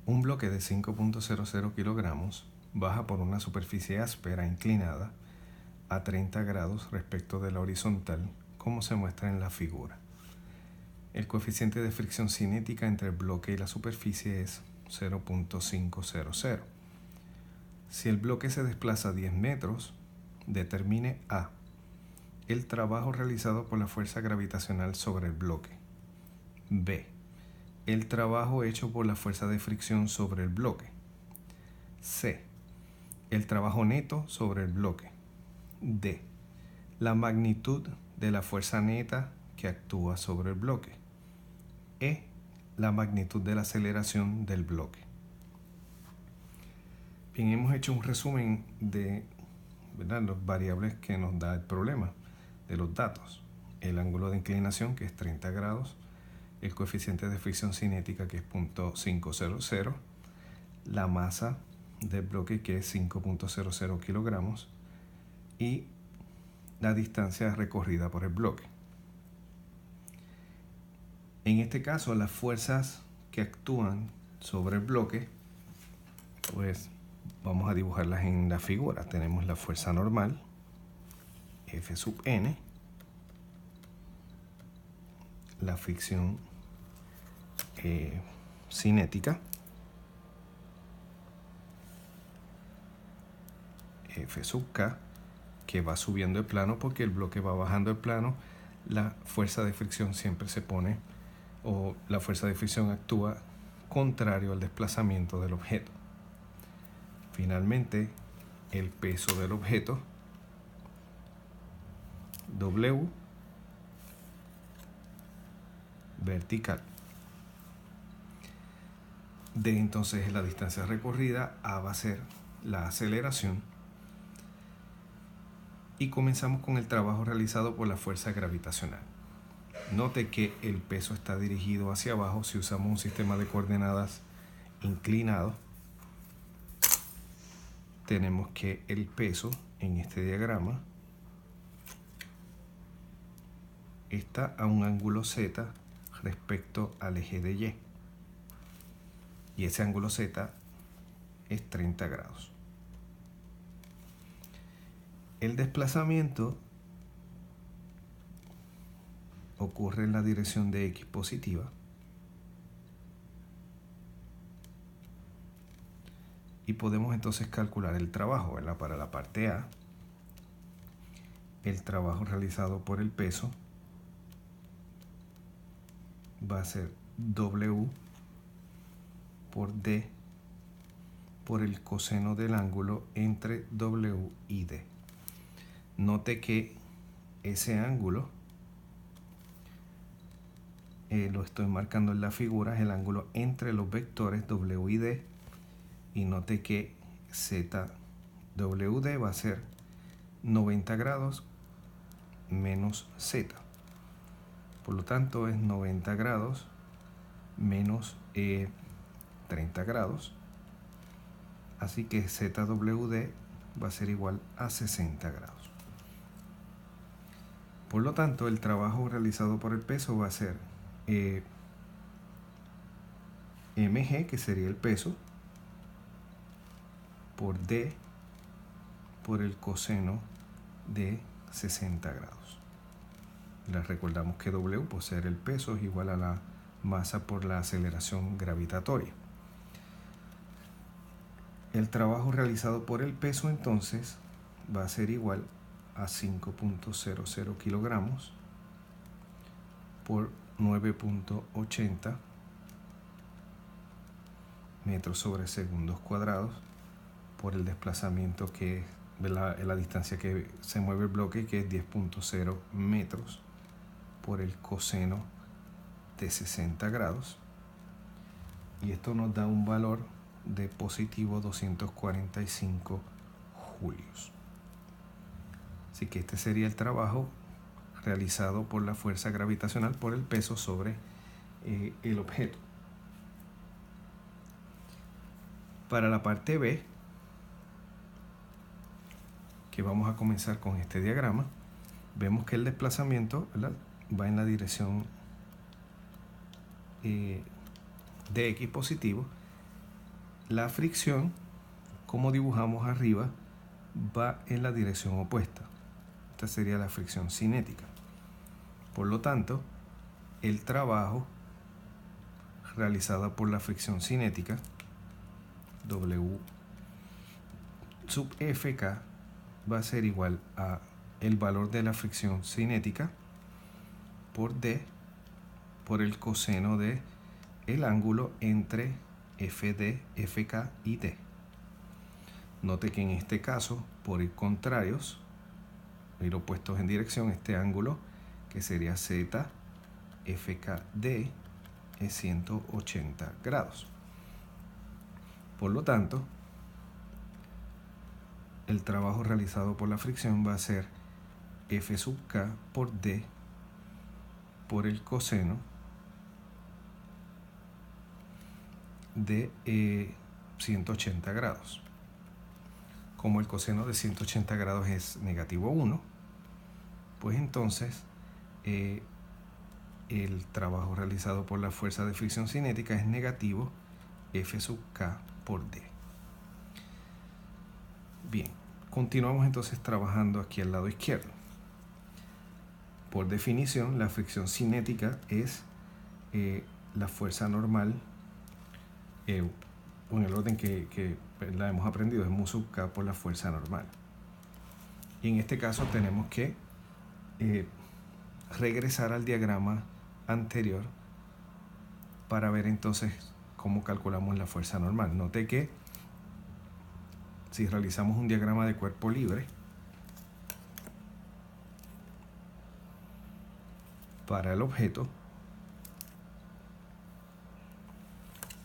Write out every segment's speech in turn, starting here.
Un bloque de 5.00 kilogramos baja por una superficie áspera inclinada a 30 grados respecto de la horizontal, como se muestra en la figura. El coeficiente de fricción cinética entre el bloque y la superficie es 0.500. Si el bloque se desplaza 10 metros, determine A. El trabajo realizado por la fuerza gravitacional sobre el bloque. B. El trabajo hecho por la fuerza de fricción sobre el bloque. C. El trabajo neto sobre el bloque. D. La magnitud de la fuerza neta que actúa sobre el bloque. E. La magnitud de la aceleración del bloque. Bien, hemos hecho un resumen de las variables que nos da el problema, de los datos. El ángulo de inclinación, que es 30 grados, el coeficiente de fricción cinética, que es 0.500, la masa del bloque, que es 5.00 kilogramos, y la distancia recorrida por el bloque. En este caso, las fuerzas que actúan sobre el bloque, pues vamos a dibujarlas en la figura. Tenemos la fuerza normal, F sub n, la fricción cinética, F sub k, que va subiendo el plano porque el bloque va bajando el plano. La fuerza de fricción siempre se pone, o la fuerza de fricción actúa contrario al desplazamiento del objeto. Finalmente, el peso del objeto, W vertical. D entonces es la distancia recorrida, A va a ser la aceleración. Y comenzamos con el trabajo realizado por la fuerza gravitacional. Note que el peso está dirigido hacia abajo si usamos un sistema de coordenadas inclinado. Tenemos que el peso en este diagrama está a un ángulo Z respecto al eje de Y. Y ese ángulo Z es 30 grados. El desplazamiento ocurre en la dirección de X positiva y podemos entonces calcular el trabajo, ¿verdad? Para la parte A, el trabajo realizado por el peso va a ser W por D por el coseno del ángulo entre W y D. Note que ese ángulo, lo estoy marcando en la figura, es el ángulo entre los vectores W y D. Y note que ZWD va a ser 90 grados menos Z. Por lo tanto, es 90 grados menos 30 grados. Así que ZWD va a ser igual a 60 grados. Por lo tanto, el trabajo realizado por el peso va a ser mg, que sería el peso, por D por el coseno de 60 grados. Les recordamos que W, por ser el peso, es igual a la masa por la aceleración gravitatoria. El trabajo realizado por el peso entonces va a ser igual a 5.00 kilogramos por 9.80 metros sobre segundos cuadrados por el desplazamiento, que es la distancia que se mueve el bloque, que es 10.0 metros por el coseno de 60 grados. Y esto nos da un valor de positivo 245 julios. Así que este sería el trabajo realizado por la fuerza gravitacional por el peso sobre el objeto. Para la parte B, que vamos a comenzar con este diagrama, vemos que el desplazamiento, ¿verdad?, va en la dirección de X positivo, La fricción, como dibujamos arriba, va en la dirección opuesta. Esta sería la fricción cinética. Por lo tanto, el trabajo realizado por la fricción cinética, W sub Fk, va a ser igual a el valor de la fricción cinética por D por el coseno de el ángulo entre FD, Fk y D. Note que en este caso, por ir contrarios, ir opuestos en dirección, este ángulo que sería Z FKD es 180 grados. Por lo tanto, el trabajo realizado por la fricción va a ser F sub K por D por el coseno de 180 grados. Como el coseno de 180 grados es negativo 1, pues entonces el trabajo realizado por la fuerza de fricción cinética es negativo F sub K por D. Bien, continuamos entonces trabajando aquí al lado izquierdo. Por definición, la fricción cinética es la fuerza normal, en el orden que la hemos aprendido, es mu sub K por la fuerza normal. Y en este caso tenemos que regresar al diagrama anterior para ver entonces cómo calculamos la fuerza normal. Note que si realizamos un diagrama de cuerpo libre, para el objeto,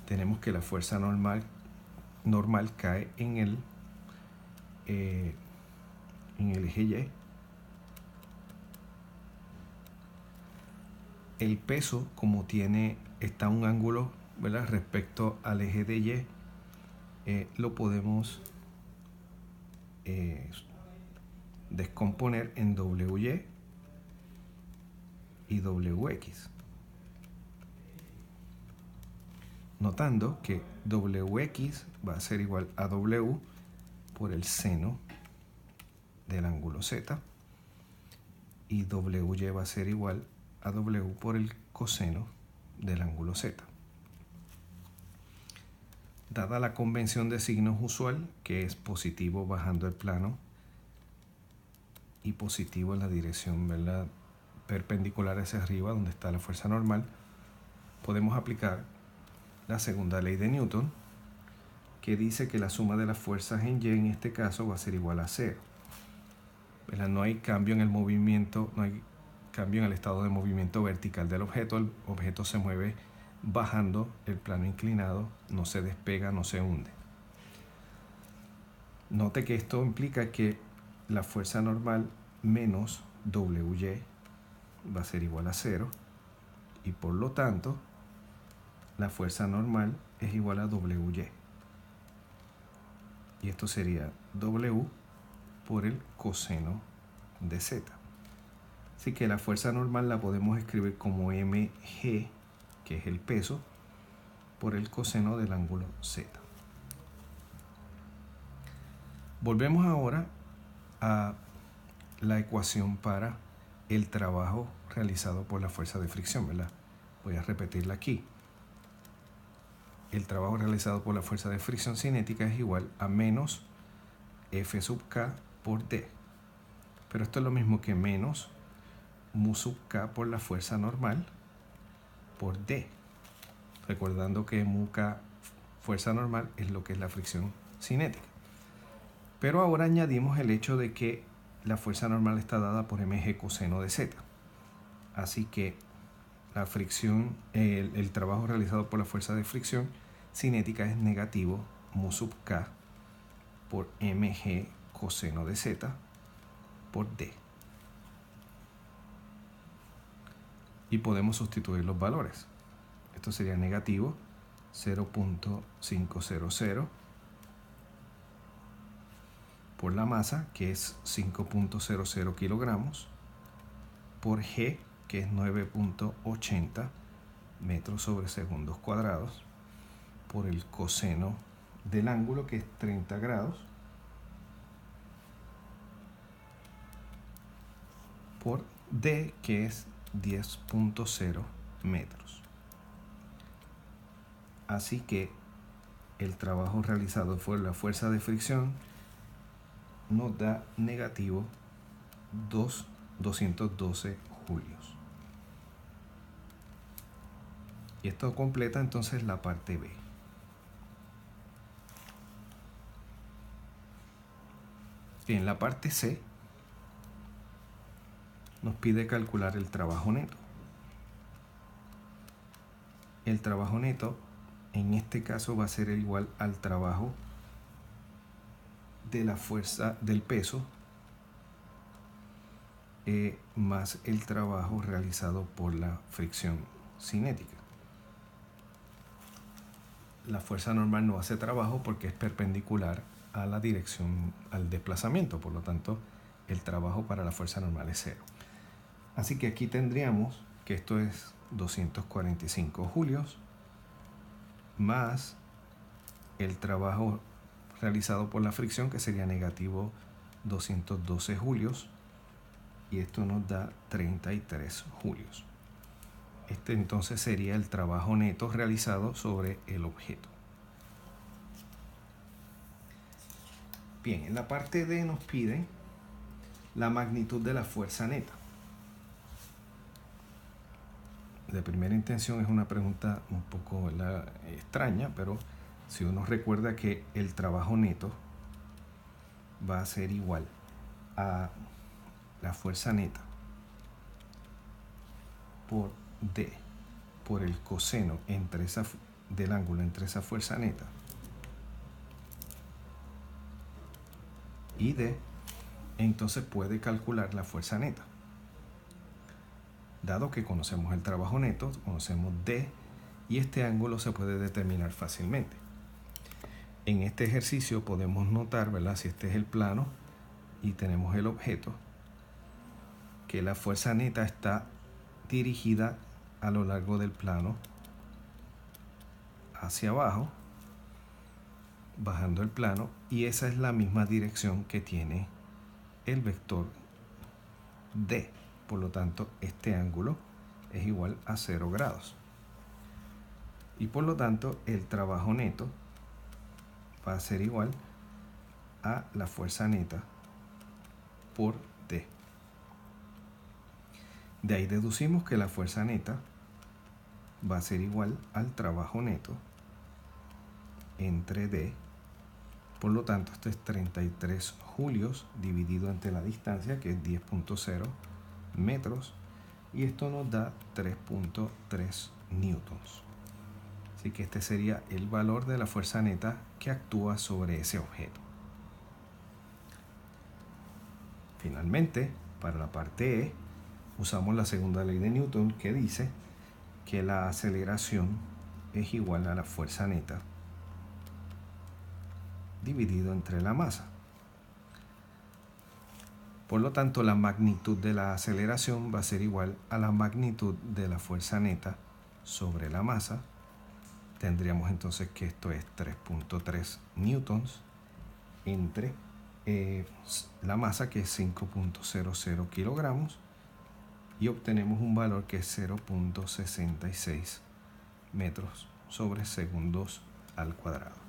tenemos que la fuerza normal cae en el eje Y. El peso, como está un ángulo, ¿verdad?, respecto al eje de Y, lo podemos descomponer en WY y WX, notando que WX va a ser igual a W por el seno del ángulo Z y WY va a ser igual a W por el coseno del ángulo Z. Dada la convención de signos usual, que es positivo bajando el plano y positivo en la dirección, ¿verdad?, perpendicular hacia arriba, donde está la fuerza normal, podemos aplicar la segunda ley de Newton, que dice que la suma de las fuerzas en Y en este caso va a ser igual a 0. ¿Verdad? No hay cambio en el movimiento, no hay cambio en el estado de movimiento vertical del objeto. El objeto se mueve bajando el plano inclinado, no se despega, no se hunde. Note que esto implica que la fuerza normal menos WY va a ser igual a 0 y por lo tanto la fuerza normal es igual a WY. Y esto sería W por el coseno de Z. Así que la fuerza normal la podemos escribir como mg, que es el peso, por el coseno del ángulo Z. Volvemos ahora a la ecuación para el trabajo realizado por la fuerza de fricción, ¿verdad? Voy a repetirla aquí. El trabajo realizado por la fuerza de fricción cinética es igual a menos F sub K por D. Pero esto es lo mismo que menos mu sub K por la fuerza normal por D. Recordando que mu K, fuerza normal, es lo que es la fricción cinética. Pero ahora añadimos el hecho de que la fuerza normal está dada por mg coseno de Z. Así que la fricción, el trabajo realizado por la fuerza de fricción cinética es negativo mu sub K por mg coseno de Z por D. Y podemos sustituir los valores. Esto sería negativo 0.500 por la masa, que es 5.00 kilogramos, por G, que es 9.80 metros sobre segundos cuadrados, por el coseno del ángulo, que es 30 grados, por D, que es 10.0 metros. Así que el trabajo realizado por la fuerza de fricción nos da negativo 212 julios. Y esto completa entonces la parte B. En la parte C nos pide calcular el trabajo neto. El trabajo neto en este caso va a ser igual al trabajo de la fuerza del peso más el trabajo realizado por la fricción cinética. La fuerza normal no hace trabajo porque es perpendicular a la dirección, al desplazamiento, por lo tanto el trabajo para la fuerza normal es 0. Así que aquí tendríamos que esto es 245 julios más el trabajo realizado por la fricción, que sería negativo 212 julios, y esto nos da 33 julios. Este entonces sería el trabajo neto realizado sobre el objeto. Bien, en la parte D nos piden la magnitud de la fuerza neta. De primera intención es una pregunta un poco extraña, pero si uno recuerda que el trabajo neto va a ser igual a la fuerza neta por D, por el coseno del ángulo entre esa fuerza neta y D, entonces puede calcular la fuerza neta. Dado que conocemos el trabajo neto, conocemos D, y este ángulo se puede determinar fácilmente. En este ejercicio podemos notar, ¿verdad? Si este es el plano y tenemos el objeto, que la fuerza neta está dirigida a lo largo del plano hacia abajo, bajando el plano, y esa es la misma dirección que tiene el vector D. Por lo tanto, este ángulo es igual a 0 grados. Y por lo tanto, el trabajo neto va a ser igual a la fuerza neta por D. De ahí deducimos que la fuerza neta va a ser igual al trabajo neto entre D. Por lo tanto, esto es 33 julios dividido entre la distancia, que es 10.0 metros, y esto nos da 3.3 newtons. Así que este sería el valor de la fuerza neta que actúa sobre ese objeto. Finalmente, para la parte E, usamos la segunda ley de Newton, que dice que la aceleración es igual a la fuerza neta dividido entre la masa. Por lo tanto, la magnitud de la aceleración va a ser igual a la magnitud de la fuerza neta sobre la masa. Tendríamos entonces que esto es 3.3 newtons entre la masa, que es 5.00 kilogramos, y obtenemos un valor que es 0.66 metros sobre segundos al cuadrado.